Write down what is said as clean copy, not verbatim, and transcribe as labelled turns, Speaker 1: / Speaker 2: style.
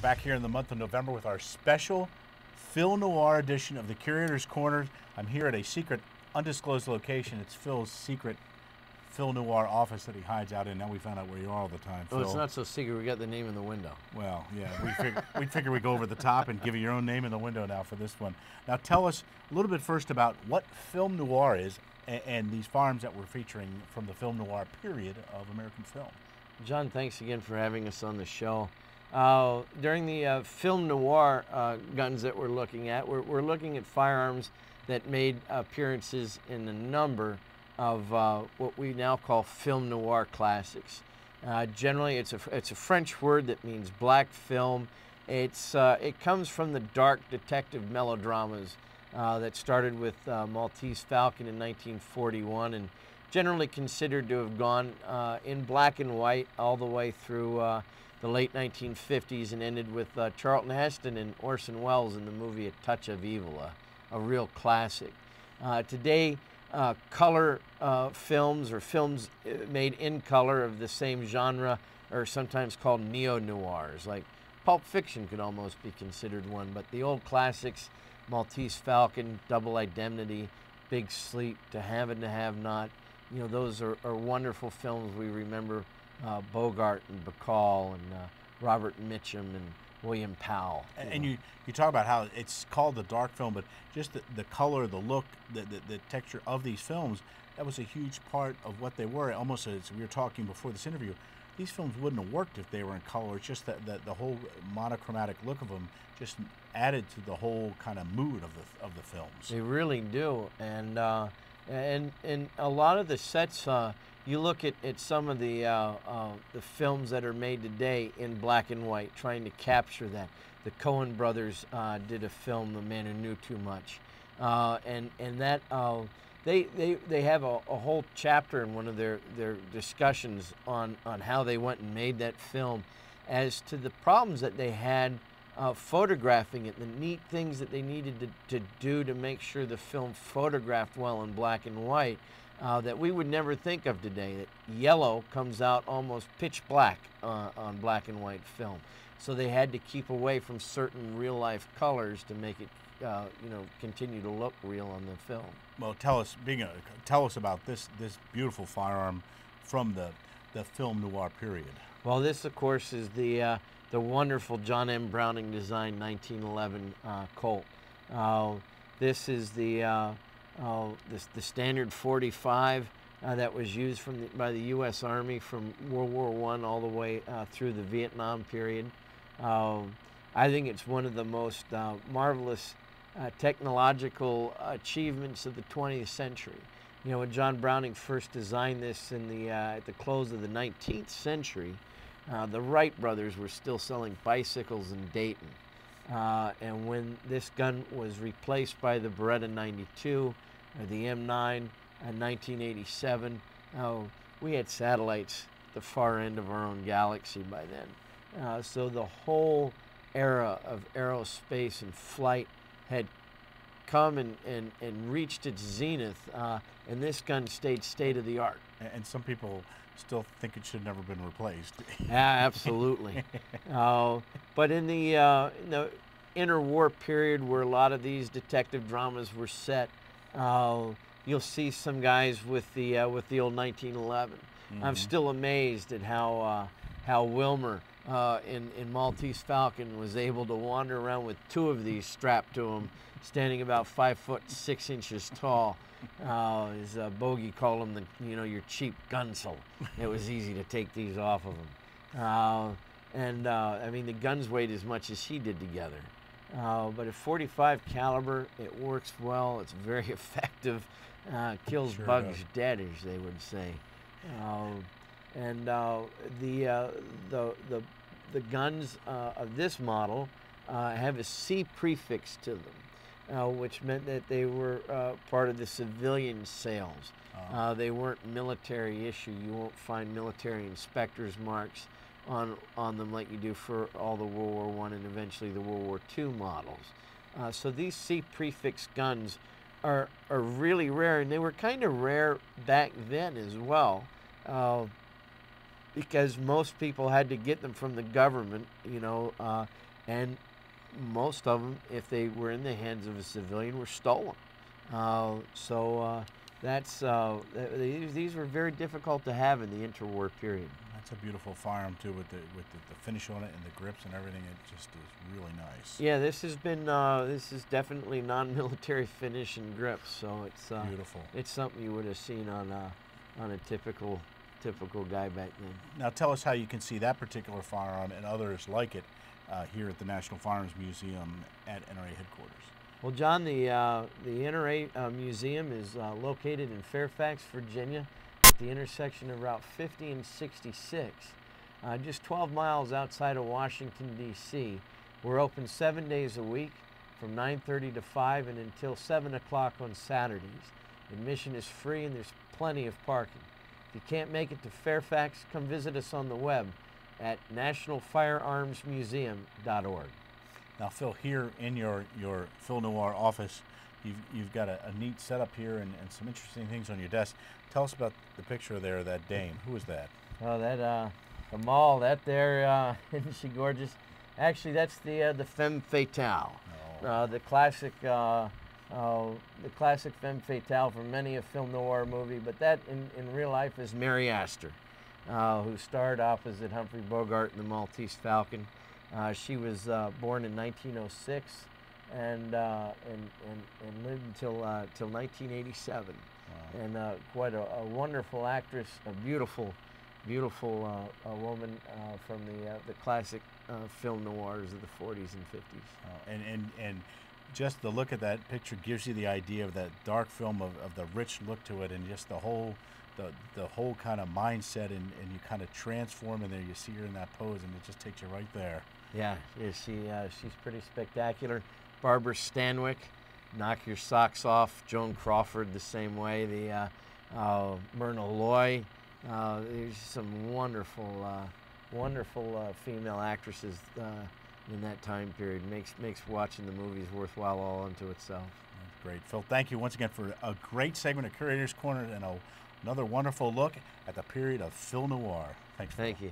Speaker 1: back here in the month of November with our special Film Noir edition of the Curator's Corner. I'm here at a secret, undisclosed location. It's Phil's secret Film Noir office that he hides out in. Now we found out where you are all the time, Phil.
Speaker 2: Oh, it's not so secret. We got the name in the window.
Speaker 1: Well, yeah, we figure we'd go over the top and give you your own name in the window now for this one. Now tell us a little bit first about what Film Noir is and these firearms that we're featuring from the Film Noir period of American film.
Speaker 2: John, thanks again for having us on the show. During the Film Noir guns that we're looking at, we're looking at firearms that made appearances in a number of what we now call Film Noir classics. Generally, it's a French word that means black film. It comes from the dark detective melodramas that started with Maltese Falcon in 1941 and generally considered to have gone in black and white all the way through the late 1950s and ended with Charlton Heston and Orson Welles in the movie A Touch of Evil, a real classic. Today, color films or films made in color of the same genre are sometimes called neo-noirs. Like Pulp Fiction could almost be considered one, but the old classics, Maltese Falcon, Double Indemnity, Big Sleep, To Have and to Have Not, you know, those are wonderful films. We remember Bogart and Bacall and Robert Mitchum and William Powell.
Speaker 1: And you talk about how it's called the dark film, but just the color, the look, the texture of these films, that was a huge part of what they were. Almost as we were talking before this interview, these films wouldn't have worked if they were in color. It's just that the whole monochromatic look of them just added to the whole kind of mood of the films.
Speaker 2: They really do, and a lot of the sets. You look at some of the films that are made today in black and white, trying to capture that. The Coen brothers did a film, The Man Who Knew Too Much, and that they have a whole chapter in one of their discussions on how they went and made that film, as to the problems that they had photographing it, the neat things that they needed to do to make sure the film photographed well in black and white. That we would never think of today, that yellow comes out almost pitch black on black and white film. So they had to keep away from certain real-life colors to make it, continue to look real on the film.
Speaker 1: Well, tell us about this beautiful firearm from the Film Noir period.
Speaker 2: Well, this, of course, is the wonderful John M. Browning design 1911 Colt. This is the standard 45 that was used by the U.S. Army from World War I all the way through the Vietnam period. I think it's one of the most marvelous technological achievements of the 20th century. You know, when John Browning first designed this at the close of the 19th century, the Wright brothers were still selling bicycles in Dayton. And when this gun was replaced by the Beretta 92 or the M9 in 1987, we had satellites at the far end of our own galaxy by then. So the whole era of aerospace and flight had come and reached its zenith, and this gun stayed state of the art.
Speaker 1: And some people still think it should have never been replaced.
Speaker 2: Yeah, absolutely. But in the interwar period, where a lot of these detective dramas were set, you'll see some guys with the old 1911. Mm-hmm. I'm still amazed at how Wilmer in Maltese Falcon was able to wander around with two of these strapped to him, standing about 5'6" tall. His bogey called him your cheap gunsel. It was easy to take these off of him. I mean, the guns weighed as much as he did together. But at 45 caliber, it works well. It's very effective. Kills
Speaker 1: sure
Speaker 2: bugs
Speaker 1: does.
Speaker 2: dead, as they would say. The guns of this model have a C prefix to them, which meant that they were part of the civilian sales. They weren't military issue. You won't find military inspectors marks on them like you do for all the World War I and eventually the World War II models. So these C prefix guns are really rare, and they were kind of rare back then as well, because most people had to get them from the government, and most of them, if they were in the hands of a civilian, were stolen. These were very difficult to have in the interwar period.
Speaker 1: That's a beautiful firearm too, with the finish on it and the grips and everything. It just is really nice.
Speaker 2: Yeah, this is definitely non-military finish and grips, so it's
Speaker 1: beautiful.
Speaker 2: It's something you would have seen on a typical guy back then.
Speaker 1: Now tell us how you can see that particular firearm and others like it here at the National Firearms Museum at NRA headquarters.
Speaker 2: Well, John, the NRA Museum is located in Fairfax, Virginia, at the intersection of Route 50 and 66, just 12 miles outside of Washington, D.C. We're open 7 days a week from 9:30 to 5 and until 7 o'clock on Saturdays. Admission is free and there's plenty of parking. If you can't make it to Fairfax, come visit us on the web at nationalfirearmsmuseum.org.
Speaker 1: Now, Phil, here in your Phil Noir office, you've got a neat setup here and some interesting things on your desk. Tell us about the picture there of that dame. Who is that?
Speaker 2: Oh, that Amal. That there, isn't she gorgeous? Actually, that's the Femme Fatale, the classic Femme Fatale from many a film noir movie. But that in real life is Mary Astor, who starred opposite Humphrey Bogart in The Maltese Falcon. She was born in 1906 and lived until 1987. Wow. And quite a wonderful actress, a beautiful woman from the classic film noirs of the 40s and 50s.
Speaker 1: And just the look at that picture gives you the idea of that dark film of the rich look to it, and just the whole kind of mindset, and you kind of transform in there. You see her in that pose, and it just takes you right there.
Speaker 2: Yeah, she's pretty spectacular. Barbara Stanwyck, Knock Your Socks Off. Joan Crawford the same way. The Myrna Loy. There's some wonderful female actresses in that time period. Makes watching the movies worthwhile all unto itself.
Speaker 1: That's great, Phil. Thank you once again for a great segment of Curator's Corner and another wonderful look at the period of Phil Noir. Thanks, Phil.
Speaker 2: Thank you.